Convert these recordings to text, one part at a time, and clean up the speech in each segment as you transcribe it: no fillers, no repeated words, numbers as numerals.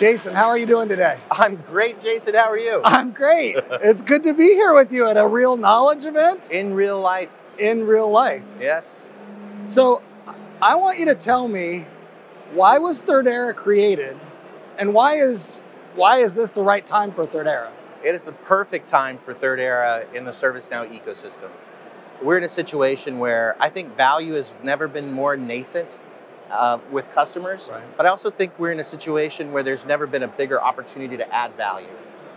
Jason, how are you doing today? I'm great, Jason. How are you? I'm great. It's good to be here with you at a real knowledge event. In real life. In real life. Yes. So I want you to tell me, why was Thirdera created, and why is this the right time for Thirdera? It is the perfect time for Thirdera in the ServiceNow ecosystem. We're in a situation where I think value has never been more nascent with customers, Right. but I also think we're in a situation where there's never been a bigger opportunity to add value.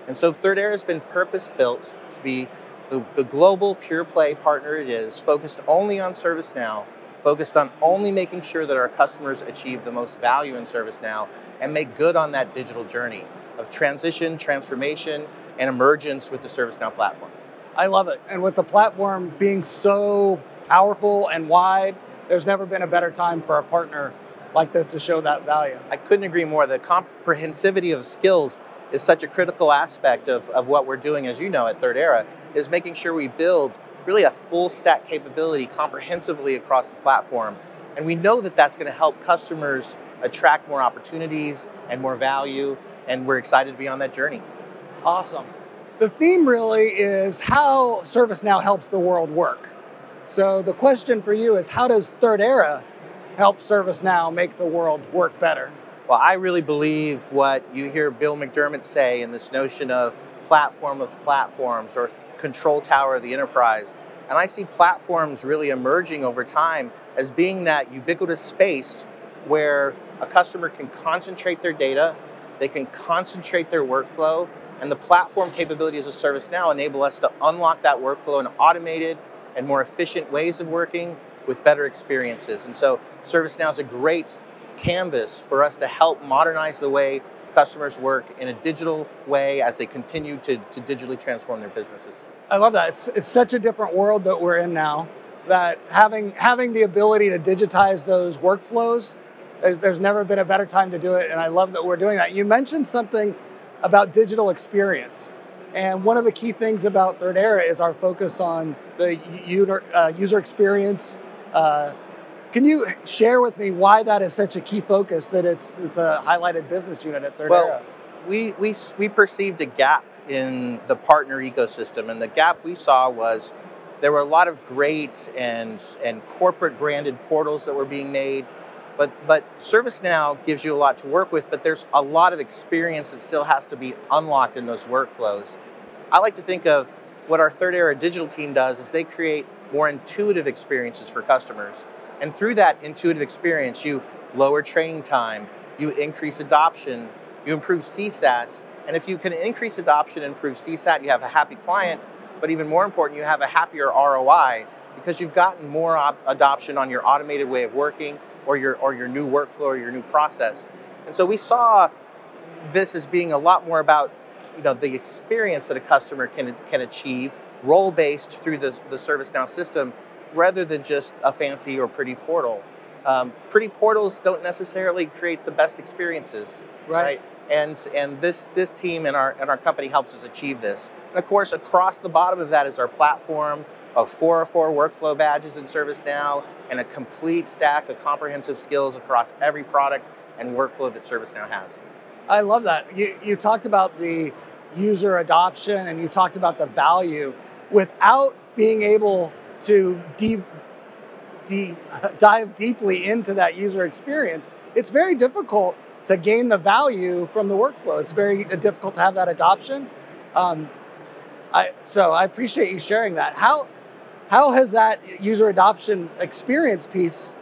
And so Thirdera has been purpose-built to be the global pure play partner it is, focused only on ServiceNow, focused on only making sure that our customers achieve the most value in ServiceNow and make good on that digital journey of transition, transformation, and emergence with the ServiceNow platform. I love it. And with the platform being so powerful and wide, there's never been a better time for a partner like this to show that value. I couldn't agree more. The comprehensivity of skills is such a critical aspect of what we're doing, as you know, at Thirdera, is making sure we build really a full stack capability comprehensively across the platform. And we know that that's going to help customers attract more opportunities and more value, and we're excited to be on that journey. Awesome. The theme really is how ServiceNow helps the world work. So the question for you is, how does Thirdera help ServiceNow make the world work better? Well, I really believe what you hear Bill McDermott say in this notion of platform of platforms or control tower of the enterprise. And I see platforms really emerging over time as being that ubiquitous space where a customer can concentrate their data, they can concentrate their workflow, and the platform capabilities of ServiceNow enable us to unlock that workflow in automated and more efficient ways of working with better experiences. And so ServiceNow is a great canvas for us to help modernize the way customers work in a digital way as they continue to digitally transform their businesses. I love that. It's such a different world that we're in now, that having the ability to digitize those workflows, there's never been a better time to do it, and I love that we're doing that. You mentioned something about digital experience, and one of the key things about Thirdera is our focus on the user experience. Can you share with me why that is such a key focus, that it's a highlighted business unit at Thirdera? Well, we perceived a gap in the partner ecosystem, and the gap we saw was there were a lot of great and corporate branded portals that were being made, but ServiceNow gives you a lot to work with, but there's a lot of experience that still has to be unlocked in those workflows. I like to think of what our Thirdera Digital team does is they create more intuitive experiences for customers. And through that intuitive experience, you lower training time, you increase adoption, you improve CSAT. And if you can increase adoption and improve CSAT, you have a happy client, but even more important, you have a happier ROI because you've gotten more adoption on your automated way of working or your new workflow or your new process. And so we saw this as being a lot more about the experience that a customer can achieve, role-based through the ServiceNow system, rather than just a fancy or pretty portal. Pretty portals don't necessarily create the best experiences, right? And this team and our company helps us achieve this. And of course, across the bottom of that is our platform of 404 workflow badges in ServiceNow and a complete stack of comprehensive skills across every product and workflow that ServiceNow has. I love that. You talked about the user adoption and you talked about the value. Without being able to dive deeply into that user experience, it's very difficult to gain the value from the workflow. It's very difficult to have that adoption. So I appreciate you sharing that. How has that user adoption experience piece,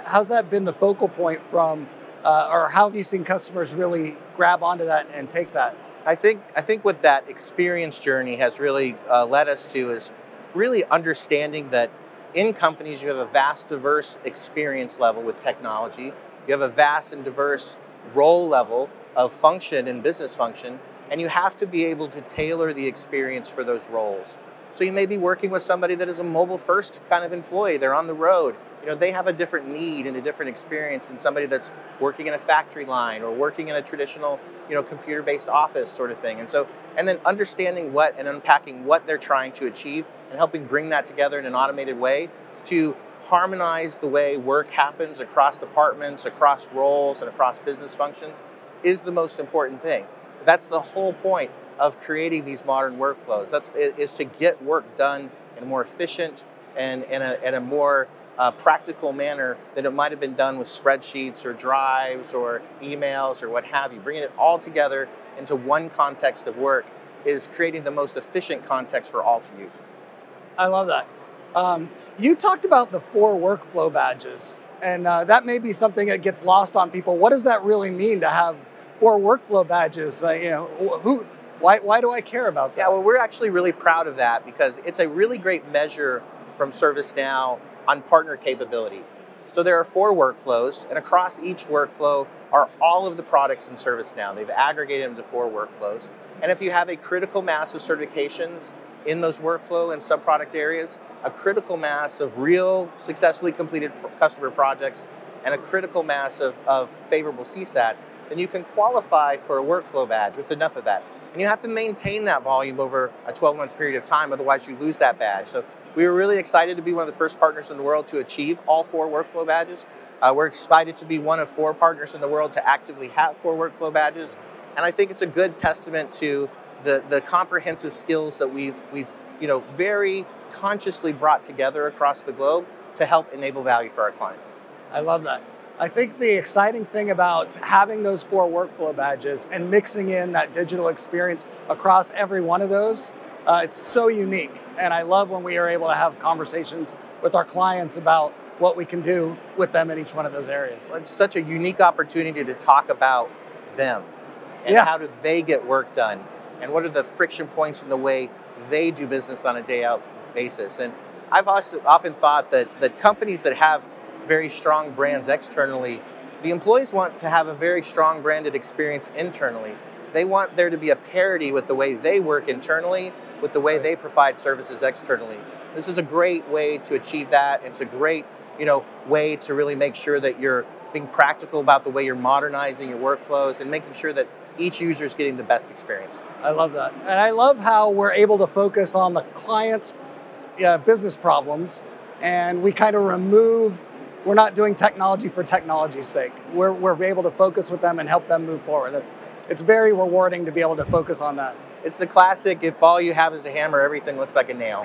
how's that been the focal point from, or how have you seen customers really grab onto that and take that? I think what that experience journey has really led us to is really understanding that in companies you have a vast, diverse experience level with technology. You have a vast and diverse role level of function and business function, and you have to be able to tailor the experience for those roles. So you may be working with somebody that is a mobile-first kind of employee. They're on the road. They have a different need and a different experience than somebody that's working in a factory line or working in a traditional, computer-based office sort of thing. And then understanding what and unpacking what they're trying to achieve and helping bring that together in an automated way to harmonize the way work happens across departments, across roles, and across business functions is the most important thing. That's the whole point of creating these modern workflows. Is to get work done in a more efficient and in a more practical manner than it might have been done with spreadsheets or drives or emails or what have you. Bringing it all together into one context of work is creating the most efficient context for all to use. I love that. You talked about the 4 workflow badges, and that may be something that gets lost on people. What does that really mean to have 4 workflow badges? Why do I care about that? Yeah, well, we're actually really proud of that because it's a really great measure from ServiceNow on partner capability. So there are 4 workflows, and across each workflow are all of the products in ServiceNow. They've aggregated them to 4 workflows. And if you have a critical mass of certifications in those workflow and sub-product areas, a critical mass of real successfully completed customer projects, and a critical mass of favorable CSAT, then you can qualify for a workflow badge with enough of that. And you have to maintain that volume over a 12-month period of time, otherwise you lose that badge. So we were really excited to be one of the first partners in the world to achieve all 4 workflow badges. We're excited to be one of 4 partners in the world to actively have 4 workflow badges. And I think it's a good testament to the comprehensive skills that we've very consciously brought together across the globe to help enable value for our clients. I love that. I think the exciting thing about having those 4 workflow badges and mixing in that digital experience across every one of those, it's so unique. And I love when we are able to have conversations with our clients about what we can do with them in each one of those areas. Well, it's such a unique opportunity to talk about them and how do they get work done and what are the friction points in the way they do business on a day out basis. And I've also often thought that companies that have very strong brands externally, the employees want to have a very strong branded experience internally. They want there to be a parity with the way they work internally, with the way they provide services externally. This is a great way to achieve that. It's a great, way to really make sure that you're being practical about the way you're modernizing your workflows and making sure that each user is getting the best experience. I love that. And I love how we're able to focus on the client's business problems, and we kind of we're not doing technology for technology's sake. We're able to focus with them and help them move forward. It's very rewarding to be able to focus on that. It's the classic, if all you have is a hammer, everything looks like a nail,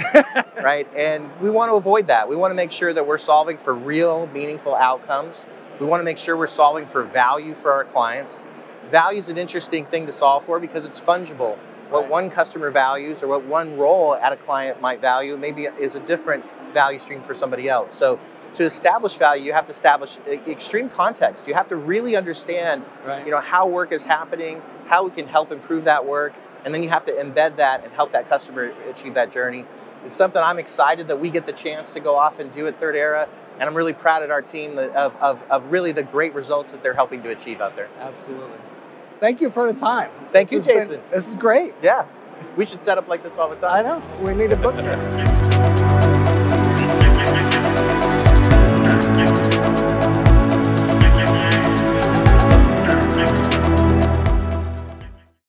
right? And we want to avoid that. We want to make sure that we're solving for real, meaningful outcomes. We want to make sure we're solving for value for our clients. Value is an interesting thing to solve for because it's fungible. What one customer values or what one role at a client might value maybe is a different value stream for somebody else. So to establish value, you have to establish extreme context. You have to really understand, how work is happening, how we can help improve that work, and then you have to embed that and help that customer achieve that journey. It's something I'm excited that we get the chance to go off and do at Thirdera, and I'm really proud of our team of really the great results that they're helping to achieve out there. Absolutely. Thank you for the time. Thank you, Jason. This is great. Yeah, we should set up like this all the time. I know. We need to book this.